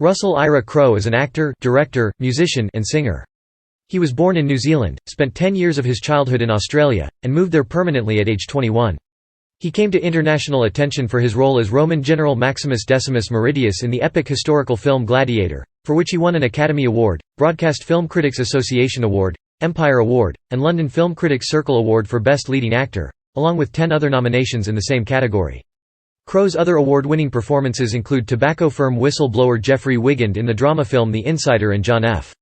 Russell Ira Crowe is an actor, director, musician, and singer. He was born in New Zealand, spent 10 years of his childhood in Australia, and moved there permanently at age 21. He came to international attention for his role as Roman general Maximus Decimus Meridius in the epic historical film Gladiator, for which he won an Academy Award, Broadcast Film Critics Association Award, Empire Award, and London Film Critics Circle Award for Best Leading Actor, along with 10 other nominations in the same category. Crowe's other award-winning performances include tobacco firm whistle-blower Jeffrey Wigand in the drama film The Insider and John F.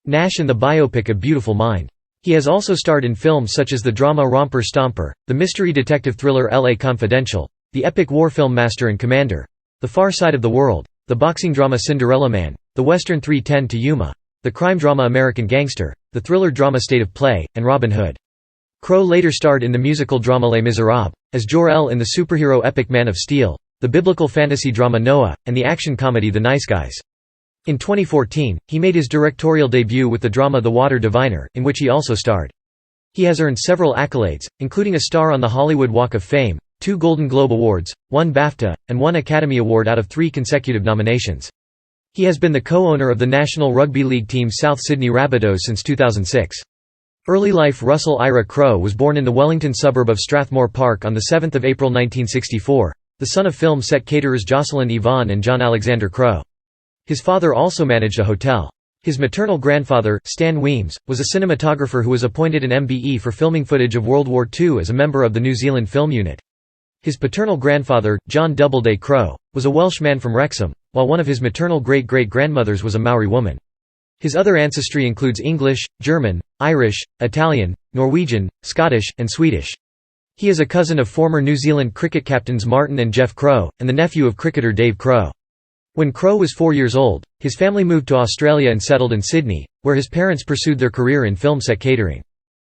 Nash in the biopic A Beautiful Mind. He has also starred in films such as the drama Romper Stomper, the mystery detective thriller L.A. Confidential, the epic war film Master and Commander, The Far Side of the World, the boxing drama Cinderella Man, the western 3:10 to Yuma, the crime drama American Gangster, the thriller drama State of Play, and Robin Hood. Crowe later starred in the musical drama Les Miserables, as Jor-El in the superhero epic Man of Steel, the biblical fantasy drama Noah, and the action comedy The Nice Guys. In 2014, he made his directorial debut with the drama The Water Diviner, in which he also starred. He has earned several accolades, including a star on the Hollywood Walk of Fame, 2 Golden Globe Awards, 1 BAFTA, and 1 Academy Award out of 3 consecutive nominations. He has been the co-owner of the National Rugby League team South Sydney Rabbitohs since 2006. Early life Russell Ira Crowe was born in the Wellington suburb of Strathmore Park on 7 April 1964, the son of film set caterers Jocelyn Yvonne and John Alexander Crowe. His father also managed a hotel. His maternal grandfather, Stan Weems, was a cinematographer who was appointed an MBE for filming footage of World War II as a member of the New Zealand Film Unit. His paternal grandfather, John Doubleday Crowe, was a Welshman from Wrexham, while one of his maternal great-great-grandmothers was a Maori woman. His other ancestry includes English, German, Irish, Italian, Norwegian, Scottish, and Swedish. He is a cousin of former New Zealand cricket captains Martin and Jeff Crowe, and the nephew of cricketer Dave Crowe. When Crowe was 4 years old, his family moved to Australia and settled in Sydney, where his parents pursued their career in film set catering.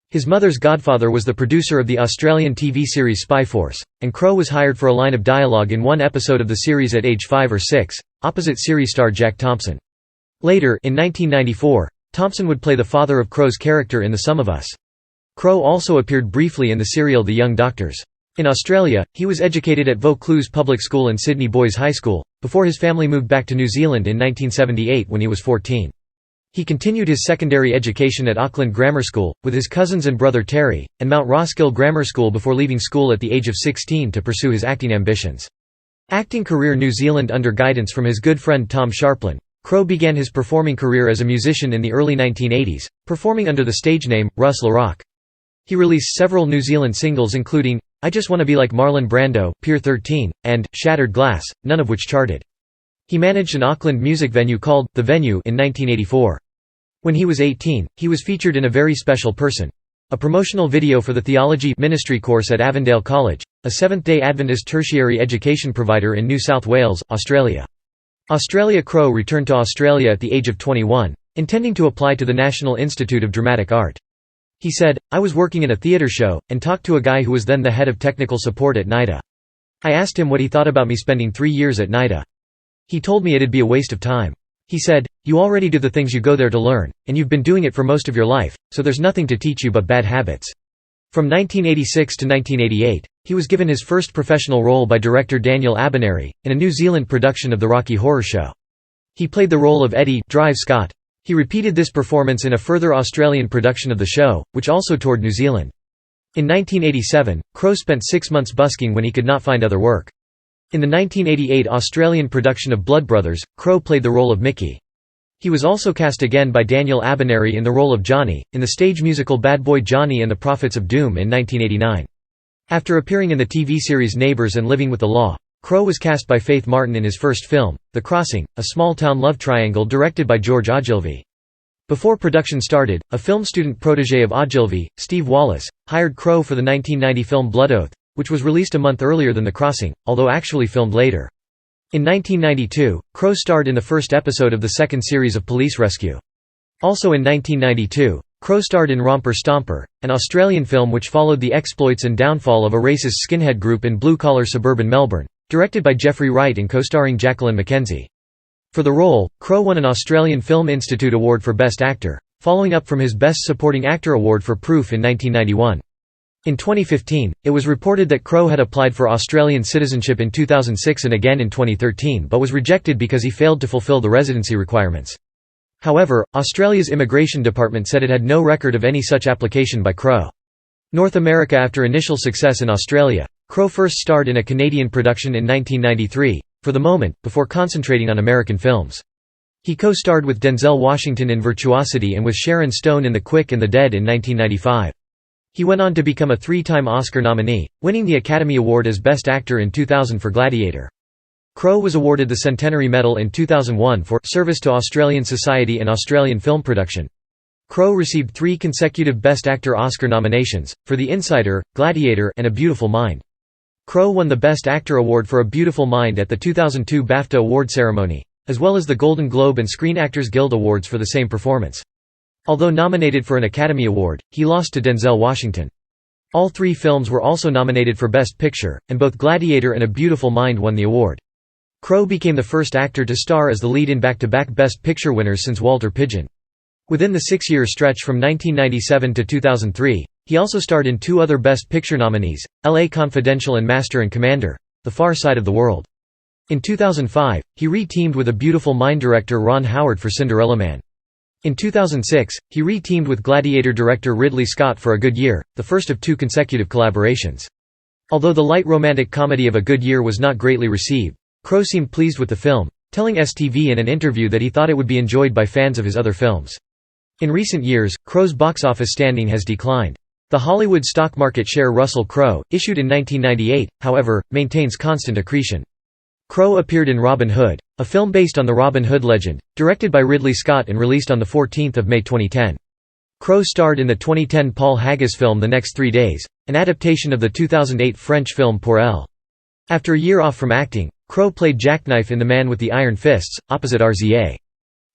His mother's godfather was the producer of the Australian TV series Spy Force, and Crowe was hired for a line of dialogue in one episode of the series at age 5 or 6, opposite series star Jack Thompson. Later, in 1994, Thompson would play the father of Crowe's character in The Sum of Us. Crowe also appeared briefly in the serial The Young Doctors. In Australia, he was educated at Vaucluse Public School and Sydney Boys High School, before his family moved back to New Zealand in 1978 when he was 14. He continued his secondary education at Auckland Grammar School, with his cousins and brother Terry, and Mount Roskill Grammar School before leaving school at the age of 16 to pursue his acting ambitions. Acting career New Zealand under guidance from his good friend Tom Sharplin. Crowe began his performing career as a musician in the early 1980s, performing under the stage name, Russ LaRock. He released several New Zealand singles including, I Just Wanna Be Like Marlon Brando, Pier 13, and Shattered Glass, none of which charted. He managed an Auckland music venue called The Venue in 1984. When he was 18, he was featured in A Very Special Person, a promotional video for the theology ministry course at Avondale College, a Seventh-day Adventist tertiary education provider in New South Wales, Australia. Crowe returned to Australia at the age of 21, intending to apply to the National Institute of Dramatic Art. He said, I was working in a theatre show, and talked to a guy who was then the head of technical support at NIDA. I asked him what he thought about me spending 3 years at NIDA. He told me it'd be a waste of time. He said, you already do the things you go there to learn, and you've been doing it for most of your life, so there's nothing to teach you but bad habits. From 1986 to 1988, he was given his first professional role by director Daniel Abineri, in a New Zealand production of the Rocky Horror Show. He played the role of Eddie Drive Scott. He repeated this performance in a further Australian production of the show, which also toured New Zealand. In 1987, Crowe spent 6 months busking when he could not find other work. In the 1988 Australian production of Blood Brothers, Crowe played the role of Mickey. He was also cast again by Daniel Abineri in the role of Johnny, in the stage musical Bad Boy Johnny and the Prophets of Doom in 1989. After appearing in the TV series Neighbours and Living with the Law, Crowe was cast by Faith Martin in his first film, The Crossing, a small-town love triangle directed by George Ogilvy. Before production started, a film student protégé of Ogilvy, Steve Wallace, hired Crowe for the 1990 film Blood Oath, which was released a month earlier than The Crossing, although actually filmed later. In 1992, Crowe starred in the first episode of the second series of Police Rescue. Also in 1992, Crowe starred in Romper Stomper, an Australian film which followed the exploits and downfall of a racist skinhead group in blue-collar suburban Melbourne, directed by Jeffrey Wright and co-starring Jacqueline McKenzie. For the role, Crowe won an Australian Film Institute Award for Best Actor, following up from his Best Supporting Actor award for Proof in 1991. In 2015, it was reported that Crowe had applied for Australian citizenship in 2006 and again in 2013 but was rejected because he failed to fulfil the residency requirements. However, Australia's immigration department said it had no record of any such application by Crowe. North America. After initial success in Australia, Crowe first starred in a Canadian production in 1993, For the Moment, before concentrating on American films. He co-starred with Denzel Washington in Virtuosity and with Sharon Stone in The Quick and the Dead in 1995. He went on to become a three-time Oscar nominee, winning the Academy Award as Best Actor in 2000 for Gladiator. Crowe was awarded the Centenary Medal in 2001 for service to Australian society and Australian film production. Crowe received 3 consecutive Best Actor Oscar nominations, for The Insider, Gladiator, and A Beautiful Mind. Crowe won the Best Actor award for A Beautiful Mind at the 2002 BAFTA award ceremony, as well as the Golden Globe and Screen Actors Guild Awards for the same performance. Although nominated for an Academy Award, he lost to Denzel Washington. All 3 films were also nominated for Best Picture, and both Gladiator and A Beautiful Mind won the award. Crowe became the first actor to star as the lead in back-to-back Best Picture winners since Walter Pidgeon. Within the 6-year stretch from 1997 to 2003, he also starred in 2 other Best Picture nominees, L.A. Confidential and Master and Commander, The Far Side of the World. In 2005, he re-teamed with A Beautiful Mind director Ron Howard for Cinderella Man. In 2006, he re-teamed with Gladiator director Ridley Scott for A Good Year, the first of 2 consecutive collaborations. Although the light romantic comedy of A Good Year was not greatly received, Crowe seemed pleased with the film, telling STV in an interview that he thought it would be enjoyed by fans of his other films. In recent years, Crowe's box office standing has declined. The Hollywood stock market share Russell Crowe, issued in 1998, however, maintains constant accretion. Crowe appeared in Robin Hood, a film based on the Robin Hood legend, directed by Ridley Scott and released on 14 May 2010. Crowe starred in the 2010 Paul Haggis film The Next 3 Days, an adaptation of the 2008 French film Pour Elle. After a year off from acting, Crowe played Jackknife in The Man with the Iron Fists, opposite RZA.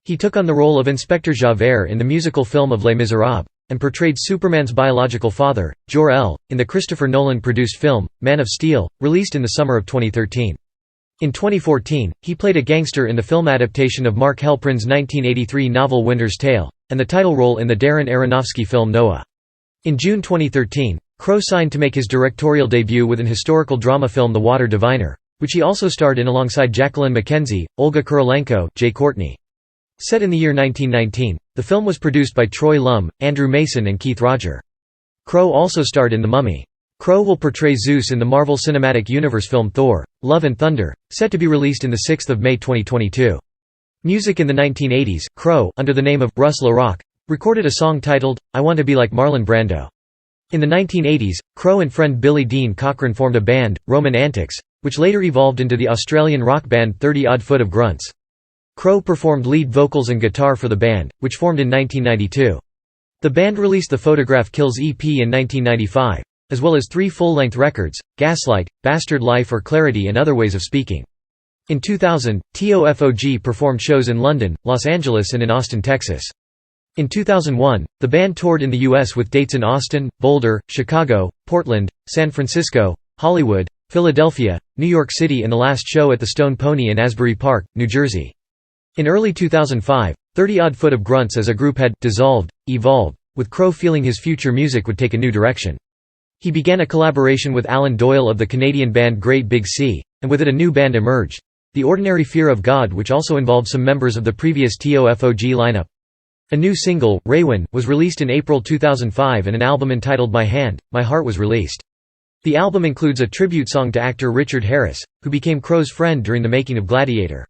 He took on the role of Inspector Javert in the musical film of Les Misérables, and portrayed Superman's biological father, Jor-El, in the Christopher Nolan-produced film, Man of Steel, released in the summer of 2013. In 2014, he played a gangster in the film adaptation of Mark Helprin's 1983 novel Winter's Tale, and the title role in the Darren Aronofsky film Noah. In June 2013, Crowe signed to make his directorial debut with an historical drama film The Water Diviner, which he also starred in alongside Jacqueline McKenzie, Olga Kurylenko, Jay Courtney. Set in the year 1919, the film was produced by Troy Lum, Andrew Mason and Keith Roger. Crowe also starred in The Mummy. Crowe will portray Zeus in the Marvel Cinematic Universe film Thor: Love and Thunder, set to be released in 6 May 2022. Music. In the 1980s, Crowe, under the name of Russ LaRock, recorded a song titled, I Want to Be Like Marlon Brando. In the 1980s, Crowe and friend Billy Dean Cochran formed a band, Roman Antics, which later evolved into the Australian rock band 30 Odd Foot of Grunts. Crowe performed lead vocals and guitar for the band, which formed in 1992. The band released the Photograph Kills EP in 1995, as well as 3 full-length records, Gaslight, Bastard Life or Clarity and Other Ways of Speaking. In 2000, TOFOG performed shows in London, Los Angeles and in Austin, Texas. In 2001, the band toured in the U.S. with dates in Austin, Boulder, Chicago, Portland, San Francisco, Hollywood, Philadelphia, New York City and the last show at the Stone Pony in Asbury Park, New Jersey. In early 2005, 30 Odd Foot of Grunts as a group had dissolved, evolved, with Crowe feeling his future music would take a new direction. He began a collaboration with Alan Doyle of the Canadian band Great Big Sea, and with it a new band emerged, The Ordinary Fear of God, which also involved some members of the previous TOFOG lineup. A new single, Raywin, was released in April 2005 and an album entitled My Hand, My Heart was released. The album includes a tribute song to actor Richard Harris, who became Crowe's friend during the making of Gladiator.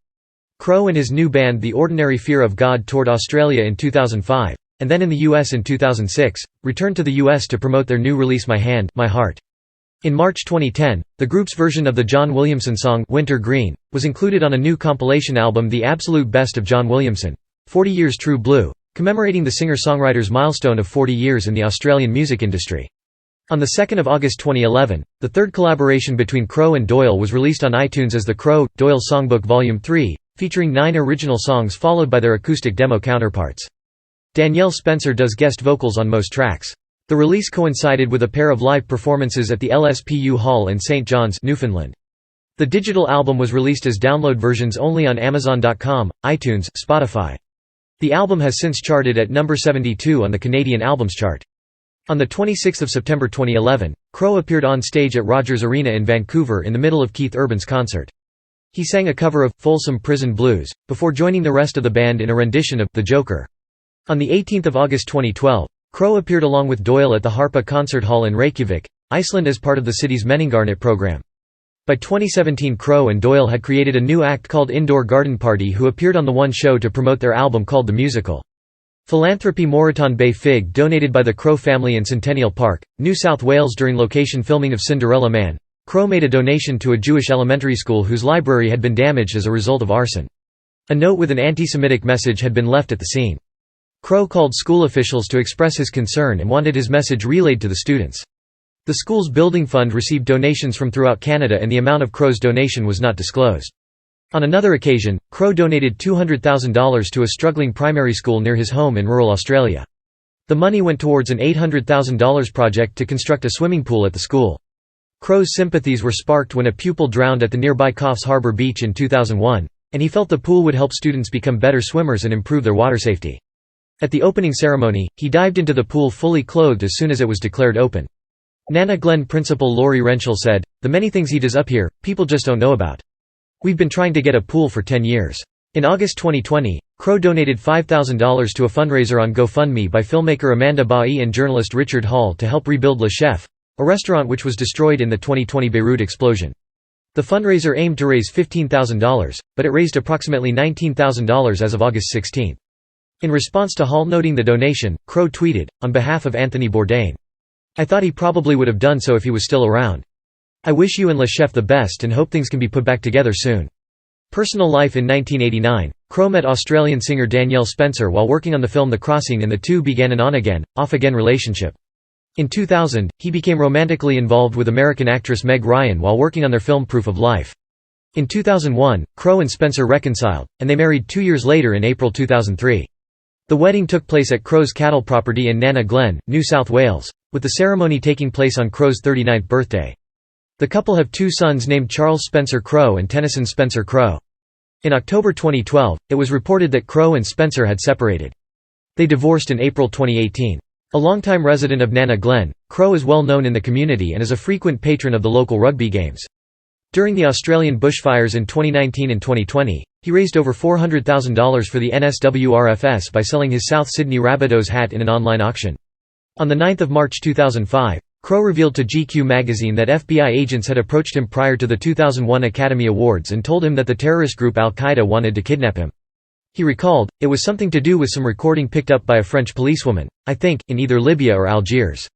Crowe and his new band The Ordinary Fear of God toured Australia in 2005, and then in the US in 2006, returned to the US to promote their new release My Hand, My Heart. In March 2010, the group's version of the John Williamson song Winter Green was included on a new compilation album The Absolute Best of John Williamson, 40 Years True Blue, commemorating the singer-songwriter's milestone of 40 years in the Australian music industry. On 2 August 2011, the third collaboration between Crowe and Doyle was released on iTunes as the Crowe, Doyle Songbook Volume 3, featuring 9 original songs followed by their acoustic demo counterparts. Danielle Spencer does guest vocals on most tracks. The release coincided with a pair of live performances at the LSPU Hall in St. John's, Newfoundland. The digital album was released as download versions only on Amazon.com, iTunes, Spotify. The album has since charted at number 72 on the Canadian Albums Chart. On 26 September 2011, Crowe appeared on stage at Rogers Arena in Vancouver in the middle of Keith Urban's concert. He sang a cover of "Folsom Prison Blues," before joining the rest of the band in a rendition of "The Joker." On 18 August 2012, Crowe appeared along with Doyle at the Harpa Concert Hall in Reykjavik, Iceland as part of the city's Menningarnit program. By 2017, Crowe and Doyle had created a new act called Indoor Garden Party who appeared on the One show to promote their album called The Musical. Philanthropy Moreton Bay Fig donated by the Crowe family in Centennial Park, New South Wales during location filming of Cinderella Man. Crowe made a donation to a Jewish elementary school whose library had been damaged as a result of arson. A note with an anti-Semitic message had been left at the scene. Crowe called school officials to express his concern and wanted his message relayed to the students. The school's building fund received donations from throughout Canada and the amount of Crowe's donation was not disclosed. On another occasion, Crowe donated $200,000 to a struggling primary school near his home in rural Australia. The money went towards an $800,000 project to construct a swimming pool at the school. Crowe's sympathies were sparked when a pupil drowned at the nearby Coffs Harbour beach in 2001, and he felt the pool would help students become better swimmers and improve their water safety. At the opening ceremony, he dived into the pool fully clothed as soon as it was declared open. Nana Glen principal Laurie Rentschel said, "The many things he does up here, people just don't know about. We've been trying to get a pool for 10 years. In August 2020, Crowe donated $5,000 to a fundraiser on GoFundMe by filmmaker Amanda Bailly and journalist Richard Hall to help rebuild Le Chef, a restaurant which was destroyed in the 2020 Beirut explosion. The fundraiser aimed to raise $15,000, but it raised approximately $19,000 as of August 16. In response to Hall noting the donation, Crowe tweeted, on behalf of Anthony Bourdain, "I thought he probably would have done so if he was still around. I wish you and Le Chef the best and hope things can be put back together soon." Personal life. In 1989, Crowe met Australian singer Danielle Spencer while working on the film The Crossing, and the two began an on-again, off-again relationship. In 2000, he became romantically involved with American actress Meg Ryan while working on their film Proof of Life. In 2001, Crowe and Spencer reconciled, and they married 2 years later in April 2003. The wedding took place at Crowe's cattle property in Nana Glen, New South Wales, with the ceremony taking place on Crowe's 39th birthday. The couple have 2 sons named Charles Spencer Crowe and Tennyson Spencer Crowe. In October 2012, it was reported that Crowe and Spencer had separated. They divorced in April 2018. A longtime resident of Nana Glen, Crowe is well known in the community and is a frequent patron of the local rugby games. During the Australian bushfires in 2019 and 2020, he raised over $400,000 for the NSWRFS by selling his South Sydney Rabbitohs hat in an online auction. On 9 March 2005, Crowe revealed to GQ magazine that FBI agents had approached him prior to the 2001 Academy Awards and told him that the terrorist group Al-Qaeda wanted to kidnap him. He recalled, "It was something to do with some recording picked up by a French policewoman, I think, in either Libya or Algiers.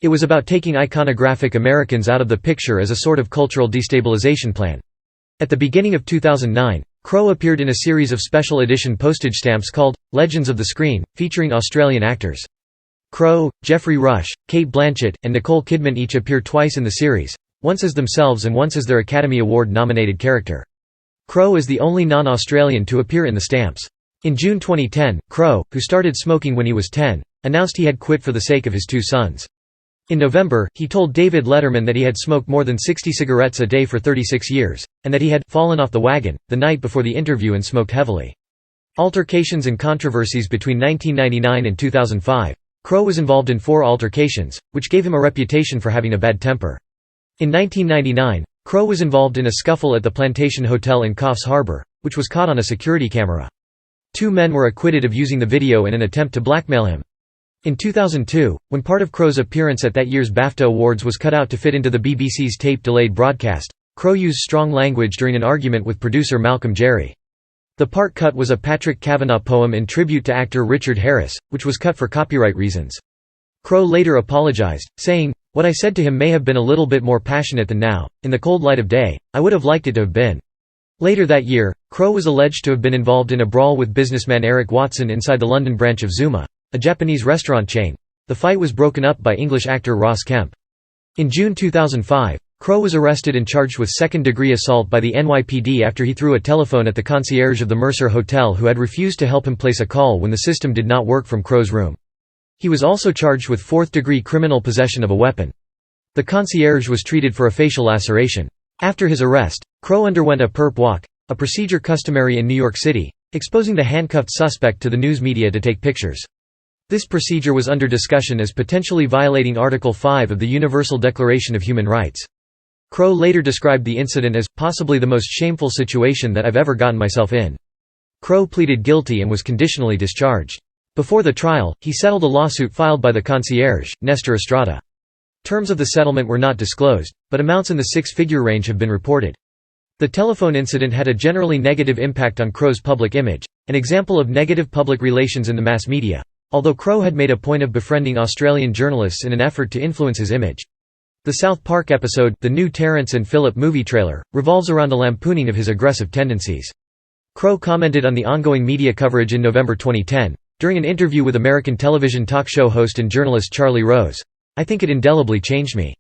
It was about taking iconographic Americans out of the picture as a sort of cultural destabilization plan." At the beginning of 2009, Crowe appeared in a series of special edition postage stamps called Legends of the Screen, featuring Australian actors. Crowe, Jeffrey Rush, Cate Blanchett, and Nicole Kidman each appear twice in the series, once as themselves and once as their Academy Award-nominated character. Crowe is the only non-Australian to appear in the stamps. In June 2010, Crowe, who started smoking when he was 10, announced he had quit for the sake of his 2 sons. In November, he told David Letterman that he had smoked more than 60 cigarettes a day for 36 years, and that he had fallen off the wagon the night before the interview and smoked heavily. Altercations and controversies between 1999 and 2005. Crowe was involved in 4 altercations, which gave him a reputation for having a bad temper. In 1999, Crowe was involved in a scuffle at the Plantation Hotel in Coffs Harbour, which was caught on a security camera. 2 men were acquitted of using the video in an attempt to blackmail him. In 2002, when part of Crowe's appearance at that year's BAFTA Awards was cut out to fit into the BBC's tape-delayed broadcast, Crowe used strong language during an argument with producer Malcolm Jerry. The part cut was a Patrick Kavanagh poem in tribute to actor Richard Harris, which was cut for copyright reasons. Crowe later apologized, saying, "What I said to him may have been a little bit more passionate than now. In the cold light of day, I would have liked it to have been." Later that year, Crowe was alleged to have been involved in a brawl with businessman Eric Watson inside the London branch of Zuma, a Japanese restaurant chain. The fight was broken up by English actor Ross Kemp. In June 2005, Crowe was arrested and charged with second-degree assault by the NYPD after he threw a telephone at the concierge of the Mercer Hotel who had refused to help him place a call when the system did not work from Crowe's room. He was also charged with fourth-degree criminal possession of a weapon. The concierge was treated for a facial laceration. After his arrest, Crowe underwent a perp walk, a procedure customary in New York City, exposing the handcuffed suspect to the news media to take pictures. This procedure was under discussion as potentially violating Article 5 of the Universal Declaration of Human Rights. Crowe later described the incident as, possibly the most shameful situation that I've ever gotten myself in. Crowe pleaded guilty and was conditionally discharged. Before the trial, he settled a lawsuit filed by the concierge, Nestor Estrada. Terms of the settlement were not disclosed, but amounts in the six-figure range have been reported. The telephone incident had a generally negative impact on Crowe's public image, an example of negative public relations in the mass media, although Crowe had made a point of befriending Australian journalists in an effort to influence his image. The South Park episode, The New Terrence and Phillip movie trailer, revolves around a lampooning of his aggressive tendencies. Crowe commented on the ongoing media coverage in November 2010. During an interview with American television talk show host and journalist Charlie Rose, "I think it indelibly changed me.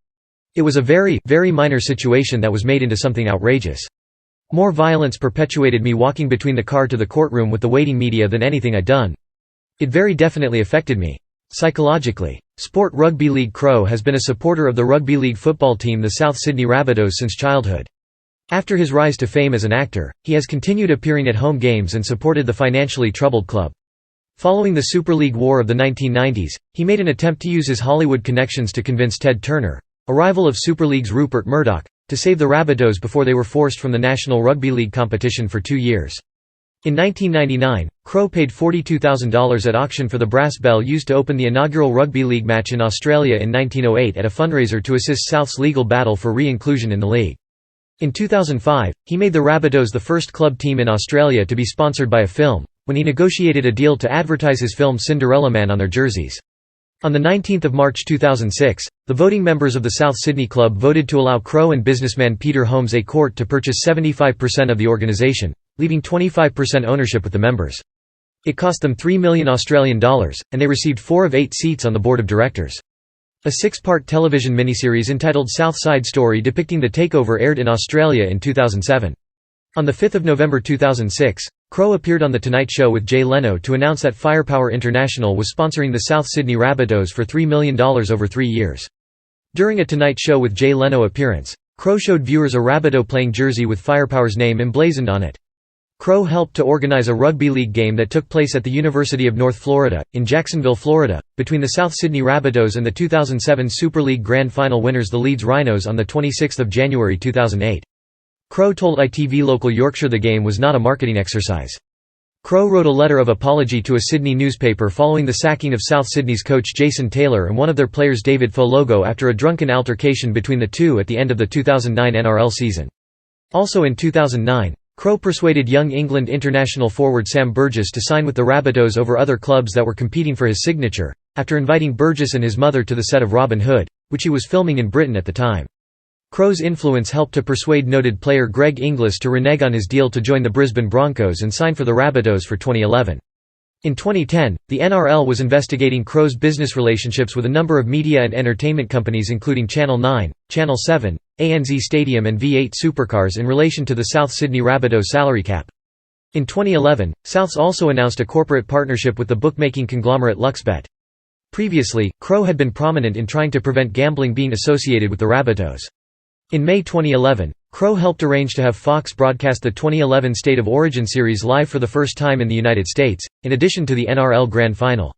It was a very, very minor situation that was made into something outrageous. More violence perpetuated me walking between the car to the courtroom with the waiting media than anything I'd done. It very definitely affected me. Psychologically." Sport Rugby League. Crowe has been a supporter of the rugby league football team the South Sydney Rabbitohs since childhood. After his rise to fame as an actor, he has continued appearing at home games and supported the financially troubled club. Following the Super League war of the 1990s, he made an attempt to use his Hollywood connections to convince Ted Turner, a rival of Super League's Rupert Murdoch, to save the Rabbitohs before they were forced from the National Rugby League competition for 2 years. In 1999, Crowe paid $42,000 at auction for the brass bell used to open the inaugural Rugby League match in Australia in 1908 at a fundraiser to assist South's legal battle for re-inclusion in the league. In 2005, he made the Rabbitohs the first club team in Australia to be sponsored by a film, when he negotiated a deal to advertise his film Cinderella Man on their jerseys. On 19 March 2006, the voting members of the South Sydney Club voted to allow Crowe and businessman Peter Holmes a court to purchase 75% of the organisation, leaving 25% ownership with the members. It cost them $3 million, and they received 4 of 8 seats on the board of directors. A 6-part television miniseries entitled South Side Story depicting the takeover aired in Australia in 2007. On 5 November 2006, Crowe appeared on The Tonight Show with Jay Leno to announce that Firepower International was sponsoring the South Sydney Rabbitohs for $3 million over 3 years. During a Tonight Show with Jay Leno appearance, Crowe showed viewers a Rabbitoh playing jersey with Firepower's name emblazoned on it. Crowe helped to organize a rugby league game that took place at the University of North Florida, in Jacksonville, Florida, between the South Sydney Rabbitohs and the 2007 Super League Grand Final winners the Leeds Rhinos on 26 January 2008. Crowe told ITV Local Yorkshire the game was not a marketing exercise. Crowe wrote a letter of apology to a Sydney newspaper following the sacking of South Sydney's coach Jason Taylor and one of their players David Fologo after a drunken altercation between the two at the end of the 2009 NRL season. Also in 2009, Crowe persuaded young England international forward Sam Burgess to sign with the Rabbitohs over other clubs that were competing for his signature, after inviting Burgess and his mother to the set of Robin Hood, which he was filming in Britain at the time. Crowe's influence helped to persuade noted player Greg Inglis to renege on his deal to join the Brisbane Broncos and sign for the Rabbitohs for 2011. In 2010, the NRL was investigating Crowe's business relationships with a number of media and entertainment companies including Channel 9, Channel 7, ANZ Stadium and V8 Supercars in relation to the South Sydney Rabbitohs salary cap. In 2011, Souths also announced a corporate partnership with the bookmaking conglomerate Luxbet. Previously, Crowe had been prominent in trying to prevent gambling being associated with the Rabbitohs. In May 2011, Crowe helped arrange to have Fox broadcast the 2011 State of Origin series live for the first time in the United States, in addition to the NRL Grand Final.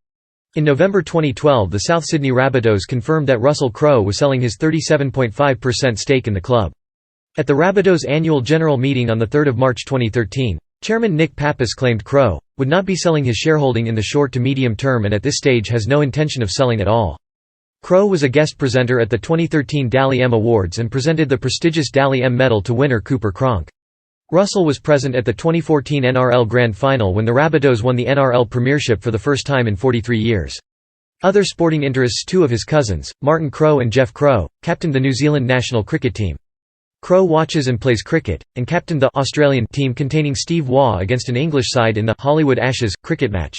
In November 2012 the South Sydney Rabbitohs confirmed that Russell Crowe was selling his 37.5% stake in the club. At the Rabbitohs annual general meeting on 3 March 2013, Chairman Nick Pappas claimed Crowe would not be selling his shareholding in the short to medium term and at this stage has no intention of selling at all. Crowe was a guest presenter at the 2013 Dally M Awards and presented the prestigious Dally M medal to winner Cooper Cronk. Russell was present at the 2014 NRL Grand Final when the Rabbitohs won the NRL Premiership for the first time in 43 years. Other sporting interests, two of his cousins, Martin Crowe and Jeff Crowe, captained the New Zealand national cricket team. Crowe watches and plays cricket, and captained the Australian team containing Steve Waugh against an English side in the Hollywood Ashes cricket match.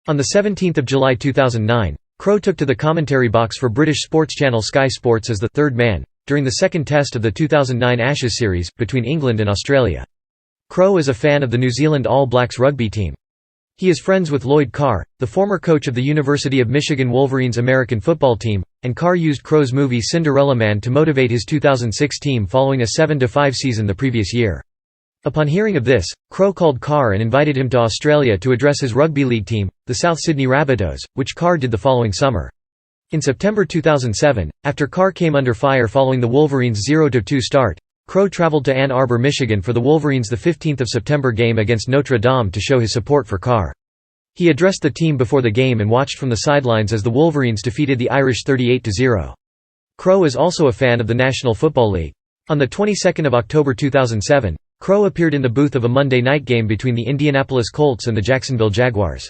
On 17 July 2009, Crowe took to the commentary box for British sports channel Sky Sports as the third man, during the second test of the 2009 Ashes series, between England and Australia. Crowe is a fan of the New Zealand All Blacks rugby team. He is friends with Lloyd Carr, the former coach of the University of Michigan Wolverines American football team, and Carr used Crowe's movie Cinderella Man to motivate his 2006 team following a 7-5 season the previous year. Upon hearing of this, Crowe called Carr and invited him to Australia to address his rugby league team, the South Sydney Rabbitohs, which Carr did the following summer. In September 2007, after Carr came under fire following the Wolverines' 0-2 start, Crowe travelled to Ann Arbor, Michigan for the Wolverines' 15 September game against Notre Dame to show his support for Carr. He addressed the team before the game and watched from the sidelines as the Wolverines defeated the Irish 38-0. Crowe is also a fan of the National Football League. On the 22nd of October 2007, Crowe appeared in the booth of a Monday night game between the Indianapolis Colts and the Jacksonville Jaguars.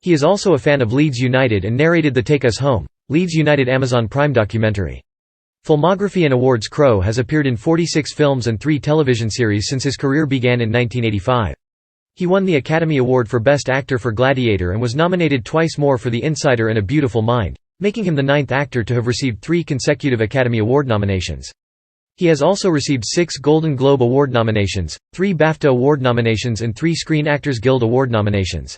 He is also a fan of Leeds United and narrated the Take Us Home, Leeds United Amazon Prime documentary. Filmography and awards. Crowe has appeared in 46 films and 3 television series since his career began in 1985. He won the Academy Award for Best Actor for Gladiator and was nominated twice more for The Insider and A Beautiful Mind, making him the 9th actor to have received 3 consecutive Academy Award nominations. He has also received 6 Golden Globe Award nominations, 3 BAFTA Award nominations and 3 Screen Actors Guild Award nominations.